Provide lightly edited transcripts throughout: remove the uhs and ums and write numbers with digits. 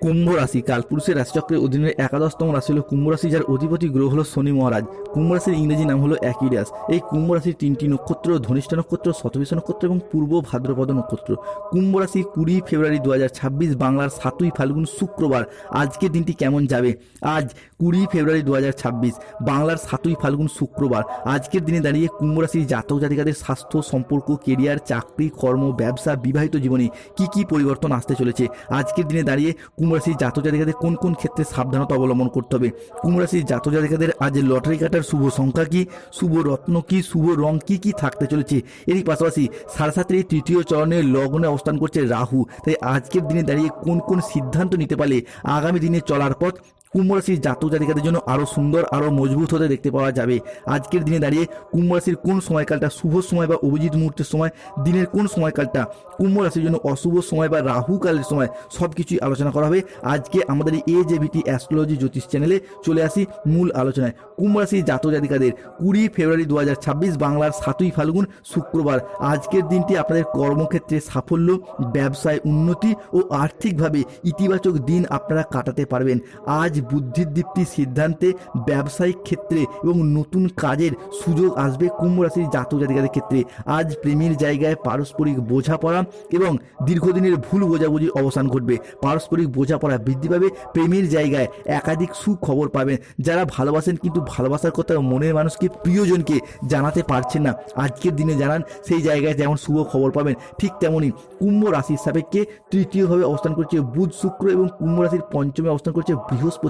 কুম্ভ রাশি কালপুরুষের রাশিচক্রের অধীনে একাদশতম রাশি হলো কুম্ভ রাশি, যার অধিপতি গ্রহ হলো শনি মহারাজ। কুম্ভ রাশির ইংরেজি নাম হলো অ্যাকিলিয়াস। এই কুম্ভ রাশির তিনটি নক্ষত্র ধনিষ্ঠা নক্ষত্র, শতভিষা নক্ষত্র এবং পূর্ব ভাদ্রপদ নক্ষত্র। কুম্ভ রাশি 20 ফেব্রুয়ারি 2026 বাংলার 7ই ফাল্গুন শুক্রবার। আজকের দিনটি কেমন যাবে? আজ 20 ফেব্রুয়ারি 2026 বাংলার 7ই ফাল্গুন শুক্রবার। আজকের দিনে দাঁড়িয়ে কুম্ভ রাশির জাতক জাতিকাদের স্বাস্থ্য, সম্পর্ক, কেরিয়ার, চাকরি, কর্ম, ব্যবসা, বিবাহিত জীবনে কি পরিবর্তন আসতে চলেছে? আজকের দিনে দাঁড়িয়ে কুম্ভ রাশির জাতক জাতিকাদের কোন কোন ক্ষেত্রে সাবধানতা অবলম্বন করতে হবে? কুম্ভ রাশির জাতক জাতিকাদের আজ লটারি কাটার শুভ সংখ্যা কি, শুভ রত্ন কি, শুভ রং কি থাকতে চলেছে? এরই পাশাপাশি 7.5 তৃতীয় চরণের লগ্নে অবস্থান করছে রাহু। তাই আজকের দিনে দাঁড়িয়ে কোন সিদ্ধান্ত নিতে পারলে আগামী দিনে চলার পথ কুম্ভ রাশির জাতক জাতিকাদের জন্য আরও সুন্দর, আরও মজবুত হতে দেখতে পাওয়া যাবে। আজকের দিনে দাঁড়িয়ে কুম্ভ রাশির কোন সময়কালটা শুভ সময় বা অভিজিৎ মুহূর্তের সময়, দিনের কোন সময়কালটা কুম্ভ রাশির জন্য অশুভ সময় বা রাহুকালের সময়, সব কিছুই আলোচনা করা হবে আজকে আমাদের AJBT অ্যাস্ট্রোলজি জ্যোতিষ চ্যানেলে। চলে আসি মূল আলোচনায়। কুম্ভ রাশির জাতক জাতিকাদের 20 ফেব্রুয়ারি 2026 বাংলার 7ই ফাল্গুন শুক্রবার। আজকের দিনটি আপনাদের কর্মক্ষেত্রে সাফল্য, ব্যবসায় উন্নতি ও আর্থিকভাবে ইতিবাচক দিন আপনারা কাটাতে পারবেন। আজ বুদ্ধিদীপ্তি সিদ্ধান্তে ব্যবসায়িক ক্ষেত্রে এবং নতুন কাজের সুযোগ আসবে কুম্ভ রাশির জাতক জাতিকাদের ক্ষেত্রে। আজ প্রেমের জায়গায় পারস্পরিক বোঝাপড়া এবং দীর্ঘদিনের ভুল বোঝাবুঝির অবসান ঘটবে। পারস্পরিক বোঝাপড়া বৃদ্ধি পাবে। প্রেমের জায়গায় একাধিক সুখবর পাবেন। যারা ভালোবাসেন কিন্তু ভালোবাসার কথা মনের মানুষকে, প্রিয়জনকে জানাতে পারছেন না, আজকের দিনে জানান। সেই জায়গায় যেমন শুভ খবর পাবেন, ঠিক তেমনই কুম্ভ রাশির সাপেক্ষে তৃতীয়ভাবে অবস্থান করছে বুধ, শুক্র এবং কুম্ভ রাশির পঞ্চমে অবস্থান করছে বৃহস্পতি।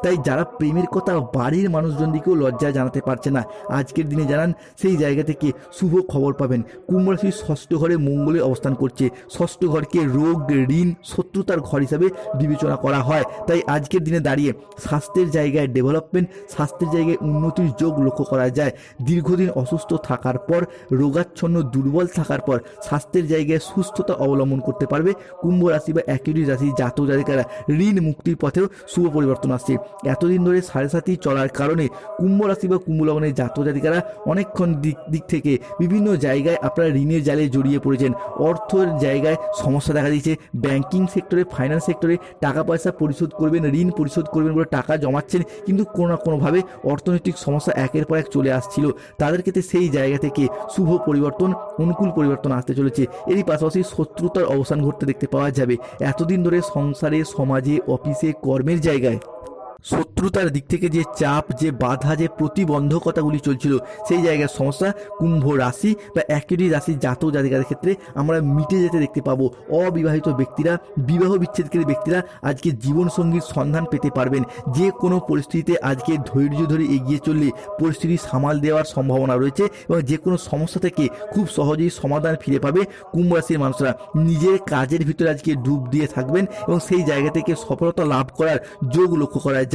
তাই যারা প্রেমের কথা বাড়ির মানুষজনদিকেও লজ্জায় জানাতে পারছে না, আজকের দিনে জানান। সেই জায়গা থেকে শুভ খবর পাবেন। কুম্ভ রাশির ষষ্ঠ ঘরে মঙ্গলের অবস্থান করছে। ষষ্ঠ ঘরকে রোগ, ঋণ, শত্রুতার ঘর হিসাবে বিবেচনা করা হয়। তাই আজকের দিনে দাঁড়িয়ে স্বাস্থ্যের জায়গায় ডেভেলপমেন্ট, স্বাস্থ্যের জায়গায় উন্নতির যোগ লক্ষ্য করা যায়। দীর্ঘদিন অসুস্থ থাকার পর, রোগাচ্ছন্ন, দুর্বল থাকার পর স্বাস্থ্যের জায়গায় সুস্থতা অবলম্বন করতে পারবে কুম্ভ রাশি বা অ্যাকিলিয়াস রাশির জাতক জাতিকারা। ঋণ মুক্তির পথেও শুভ পরিবর্তন আসছে। এতদিন ধরে 7.5 চলার কারণে কুম্ভ রাশি বা কুম্ভ লগ্নের জাতক জাতিকারা অনেকক্ষণ দিক থেকে বিভিন্ন জায়গায় আপনারা ঋণের জালে জড়িয়ে পড়েছেন। অর্থের জায়গায় সমস্যা দেখা দিয়েছে। ব্যাংকিং সেক্টরে, ফাইন্যান্স সেক্টরে টাকা পয়সা পরিশোধ করবেন, ঋণ পরিশোধ করবেন বলে টাকা জমাচ্ছেন, কিন্তু কোনো না কোনোভাবে অর্থনৈতিক সমস্যা একের পর এক চলে আসছিল। তাদের ক্ষেত্রে সেই জায়গা থেকে শুভ পরিবর্তন, অনুকূল পরিবর্তন আসতে চলেছে। এরই পাশাপাশি শত্রুতার অবসান ঘটতে দেখতে পাওয়া যাবে। এতদিন ধরে সংসারে, সমাজে, অফিসে, কর্মের জায়গায় শত্রুতার দিক থেকে যে চাপ, যে বাধা, যে প্রতিবন্ধকতাগুলি চলছিল, সেই জায়গার সমস্যা কুম্ভ রাশি বা অ্যাকিলিয়াস রাশির জাতক জাতিকাদের ক্ষেত্রে আমরা মিটে যেতে দেখতে পাবো। অবিবাহিত ব্যক্তিরা, বিবাহ বিচ্ছেদকারী ব্যক্তিরা আজকে জীবনসঙ্গীর সন্ধান পেতে পারবেন। যে কোনো পরিস্থিতিতে আজকে ধৈর্য ধরে এগিয়ে চললে পরিস্থিতি সামাল দেওয়ার সম্ভাবনা রয়েছে এবং যে কোনো সমস্যা থেকে খুব সহজেই সমাধান ফিরে পাবে কুম্ভ রাশির মানুষরা। নিজের কাজের ভিতরে আজকে ডুব দিয়ে থাকবেন এবং সেই জায়গা থেকে সফলতা লাভ করার যোগ লক্ষ্য করা যায়।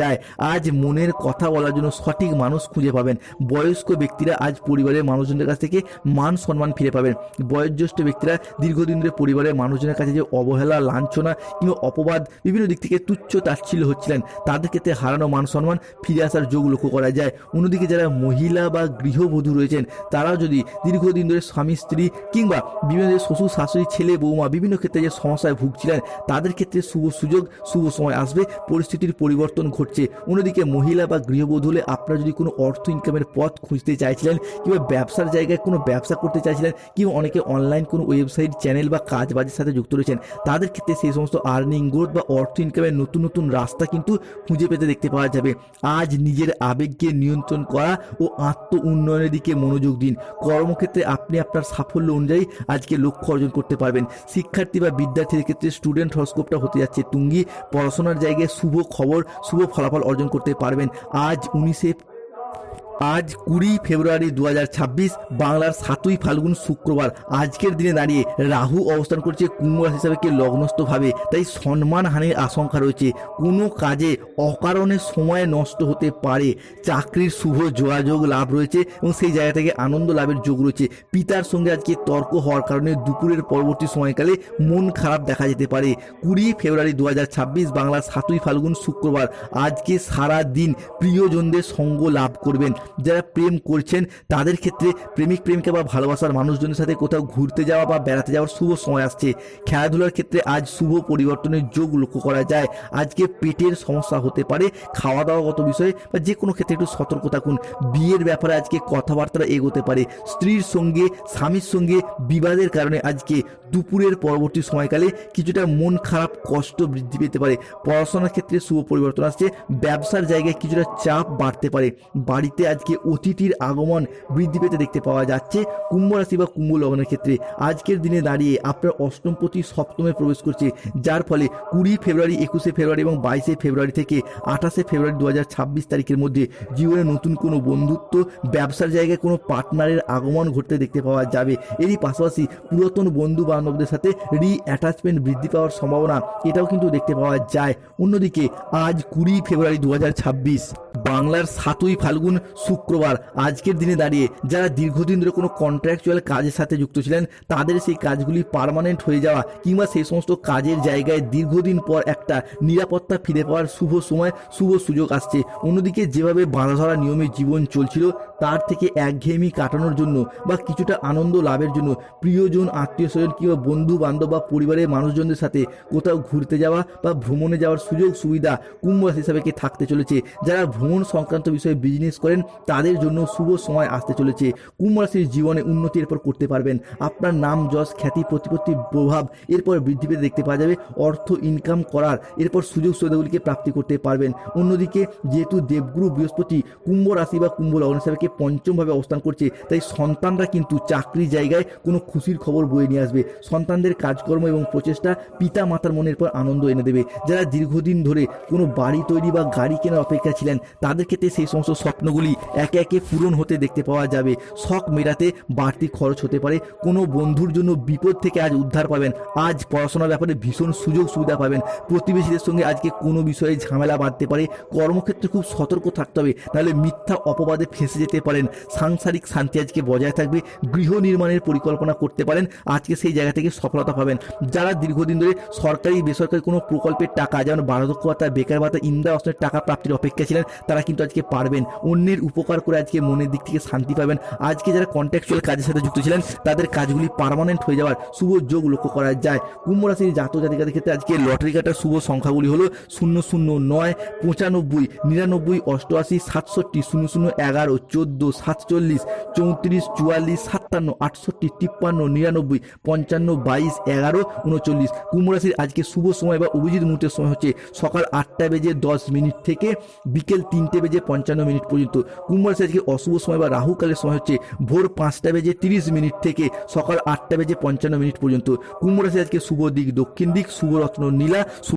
আজ মনের কথা বলার জন্য সঠিক মানুষ খুঁজে পাবেন। বয়স্ক ব্যক্তিরা আজ পরিবারের মানুষজনের কাছ থেকে মান সম্মান ফিরে পাবেন। বয়োজ্যেষ্ঠ ব্যক্তিরা দীর্ঘদিন ধরে পরিবারের মানুষজনের কাছে যে অবহেলা, লাঞ্ছনা কিংবা অপবাদ, বিভিন্ন দিক থেকে তুচ্ছ তাচ্ছিল্য হচ্ছিলেন, তাদের ক্ষেত্রে হারানো মান সম্মান ফিরে আসার যোগ লক্ষ্য করা যায়। অন্যদিকে যারা মহিলা বা গৃহবধূ রয়েছেন, তারাও যদি দীর্ঘদিন ধরে স্বামী স্ত্রী কিংবা বিভিন্ন শ্বশুর শাশুড়ি, ছেলে বৌমা বিভিন্ন ক্ষেত্রে যে সমস্যায় ভুগছিলেন, তাদের ক্ষেত্রে শুভ সুযোগ, শুভ সময় আসবে। পরিস্থিতির পরিবর্তন ঘটছে। অন্যদিকে মহিলা বা গৃহবধূ হলে আপনারা যদি কোনো অর্থ ইনকামের পথ খুঁজতে চাইছিলেন কিংবা ব্যবসার জায়গায় কোনো ব্যবসা করতে চাইছিলেন কিংবা অনেকে অনলাইন কোনো ওয়েবসাইট, চ্যানেল বা কাজ বাজের সাথে যুক্ত রয়েছেন, তাদের ক্ষেত্রে সেই সমস্ত আর্নিং গ্রোথ বা অর্থ ইনকামের নতুন নতুন রাস্তা কিন্তু খুঁজে পেতে দেখতে পাওয়া যাবে। আজ নিজের আবেগকে নিয়ন্ত্রণ করা ও আত্ম উন্নয়নের দিকে মনোযোগ দিন। কর্মক্ষেত্রে আপনি আপনার সাফল্য অনুযায়ী আজকে লক্ষ্য অর্জন করতে পারবেন। শিক্ষার্থী বা বিদ্যার্থীদের ক্ষেত্রে স্টুডেন্ট হরস্কোপটা হতে যাচ্ছে তুঙ্গি। পড়াশোনার জায়গায় শুভ খবর, শুভ ফলাফল অর্জন করতে পারবেন। আজ 20 ফেব্রুয়ারি 2026 বাংলার 7ই ফাল্গুন শুক্রবার। আজকের দিনে দাঁড়িয়ে রাহু অবস্থান করছে কুম্ভ রাশি হিসাবে লগ্নস্থভাবে। তাই সম্মানহানির আশঙ্কা রয়েছে। কোনো কাজে অকারণে সময় নষ্ট হতে পারে। চাকরির শুভ যোগাযোগ লাভ রয়েছে এবং সেই জায়গা থেকে আনন্দ লাভের যোগ রয়েছে। পিতার সঙ্গে আজকে তর্ক হওয়ার কারণে দুপুরের পরবর্তী সময়কালে মন খারাপ দেখা যেতে পারে। 20 ফেব্রুয়ারি 2026 বাংলার 7ই ফাল্গুন শুক্রবার। আজকে সারা দিন প্রিয়জনদের সঙ্গ লাভ করবেন। যারা প্রেম করছেন তাদের ক্ষেত্রে প্রেমিক প্রেমিকা বা ভালোবাসার মানুষজনের সাথে কোথাও ঘুরতে যাওয়া বা বেড়াতে যাওয়ার শুভ সময় আসছে। খেলাধুলার ক্ষেত্রে আজ শুভ পরিবর্তনের যোগ লক্ষ্য করা যায়। আজকে পেটের সমস্যা হতে পারে, খাওয়া দাওয়াগত বিষয়ে বা যে কোনো ক্ষেত্রে একটু সতর্ক থাকুন। বিয়ের ব্যাপারে আজকে কথাবার্তা এগোতে পারে। স্ত্রীর সঙ্গে স্বামীর সঙ্গে বিবাদের কারণে আজকে দুপুরের পরবর্তী সময়কালে কিছুটা মন খারাপ কষ্ট বৃদ্ধি পেতে পারে। পড়াশোনার ক্ষেত্রে শুভ পরিবর্তন আসছে। ব্যবসার জায়গায় কিছুটা চাপ বাড়তে পারে। বাড়িতে আজকে অতিথির আগমন বৃদ্ধি পেতে দেখতে পাওয়া যাচ্ছে। কুম্ভ রাশি বা কুম্ভ লগ্নের ক্ষেত্রে আজকের দিনে দাঁড়িয়ে আপনার অষ্টমপতি সপ্তমে প্রবেশ করছে, যার ফলে 20 ফেব্রুয়ারি, 21 ফেব্রুয়ারি এবং 22 ফেব্রুয়ারি থেকে 28 ফেব্রুয়ারি 2026 তারিখের মধ্যে জীবনে নতুন কোনো বন্ধুত্ব, ব্যবসার জায়গায় কোনো পার্টনারের আগমন ঘটতে দেখতে পাওয়া যাবে। এরই পাশাপাশি পুরাতন বন্ধু বান্ধবদের সাথে অ্যাটাচমেন্ট বৃদ্ধি পাওয়ার সম্ভাবনা এটাও কিন্তু দেখতে পাওয়া যায়। অন্যদিকে আজ 20 ফেব্রুয়ারি 2026 বাংলার 7ই ফাল্গুন শুক্রবার, আজকের দিনে দাঁড়িয়ে যারা দীর্ঘদিন ধরে কোনো কন্ট্রাকচুয়াল কাজের সাথে যুক্ত ছিলেন তাদের সেই কাজগুলি পার্মানেন্ট হয়ে যাওয়া কিংবা সেই সমস্ত কাজের জায়গায় দীর্ঘদিন পর একটা নিরাপত্তা ফিরে পাওয়ার শুভ সময়, শুভ সুযোগ আসছে। অন্যদিকে যেভাবে বাঁধা ধরা নিয়মে জীবন চলছিল তার থেকে একঘেয়েমি কাটানোর জন্য বা কিছুটা আনন্দ লাভের জন্য প্রিয়জন, আত্মীয় স্বজন কিংবা বন্ধু বান্ধব বা পরিবারের মানুষজনদের সাথে কোথাও ঘুরতে যাওয়া বা ভ্রমণে যাওয়ার সুযোগ সুবিধা কুম্ভ রাশি হিসাবে কি থাকতে চলেছে। যারা ভ্রমণ সংক্রান্ত বিষয়ে বিজনেস করেন তাদের জন্য শুভ সময় আসতে চলেছে। কুম্ভ রাশির জীবনে উন্নতি এরপর করতে পারবেন। আপনার নাম, যশ, খ্যাতি, প্রতিপত্তি, প্রভাব এরপর বৃদ্ধি পেতে দেখতে পাওয়া যাবে। অর্থ ইনকাম করার এরপর সুযোগ সুবিধাগুলিকে প্রাপ্তি করতে পারবেন। অন্যদিকে যেহেতু দেবগুরু বৃহস্পতি কুম্ভ রাশি বা কুম্ভ লগ্ন হিসাবে পঞ্চমভাবে অবস্থান করছে, তাই সন্তানরা কিন্তু চাকরি জায়গায় কোনো খুশির খবর বয়ে নিয়ে আসবে। সন্তানদের কাজকর্ম এবং প্রচেষ্টা পিতা মাতার মনের পর আনন্দ এনে দেবে। যারা দীর্ঘদিন ধরে কোনো বাড়ি তৈরি বা গাড়ি কেনার অপেক্ষা ছিলেন তাদের ক্ষেত্রে সেই সমস্ত স্বপ্নগুলি একে একে পূরণ হতে দেখতে পাওয়া যাবে। শখ মেটাতে বাড়তি খরচ হতে পারে। কোনো বন্ধুর জন্য বিপদ থেকে আজ উদ্ধার পাবেন। আজ পড়াশোনার ব্যাপারে ভীষণ সুযোগ সুবিধা পাবেন। প্রতিবেশীদের সঙ্গে আজকে কোনো বিষয়ে ঝামেলা বাঁধতে পারে। কর্মক্ষেত্রে খুব সতর্ক থাকতে হবে, নাহলে মিথ্যা অপবাদে ফেঁসে যেতে পারেন। সাংসারিক শান্তি আজকে বজায় থাকবে। গৃহ নির্মাণের পরিকল্পনা করতে পারেন, আজকে সেই জায়গা থেকে সফলতা পাবেন। যারা দীর্ঘদিন ধরে সরকারি বেসরকারি কোনো প্রকল্পের টাকা, যেমন বার্ধক্য ভাতা, বেকার ভাতা, ইন্দিরা আবাসের টাকা প্রাপ্তির অপেক্ষা ছিলেন তারা কিন্তু আজকে পারবেন। অন্যের উপকার করে আজকে মনের দিক থেকে শান্তি পাবেন। আজকে যারা কন্ট্রাকচুয়াল কাজের সাথে যুক্ত ছিলেন তাদের কাজগুলি পার্মানেন্ট হয়ে যাওয়ার শুভ যোগ লক্ষ্য করা যায়। কুম্ভ রাশির জাতক জাতিকাদের ক্ষেত্রে আজকে লটারি কাটার শুভ সংখ্যাগুলি হলো 009, 95, 99, 88, 67, 00, 11, 14, 47, 34, 44, 57, 68, 53, 99, 55, 22, 11, 39। কুম্ভ রাশির আজকে শুভ সময় বা অভিজিৎ মুহূর্তের সময় হচ্ছে সকাল 8:10 থেকে বিকেল 3:55 পর্যন্ত। কুম্ভ রাশির আজকে অশুভ সময় বা রাহুকালের সময় হচ্ছে ভোর 5:30 থেকে সকাল 8:55 পর্যন্ত। কুম্ভ রাশির আজকে শুভ দিক দক্ষিণ দিক, শুভ রত্ন নীলা।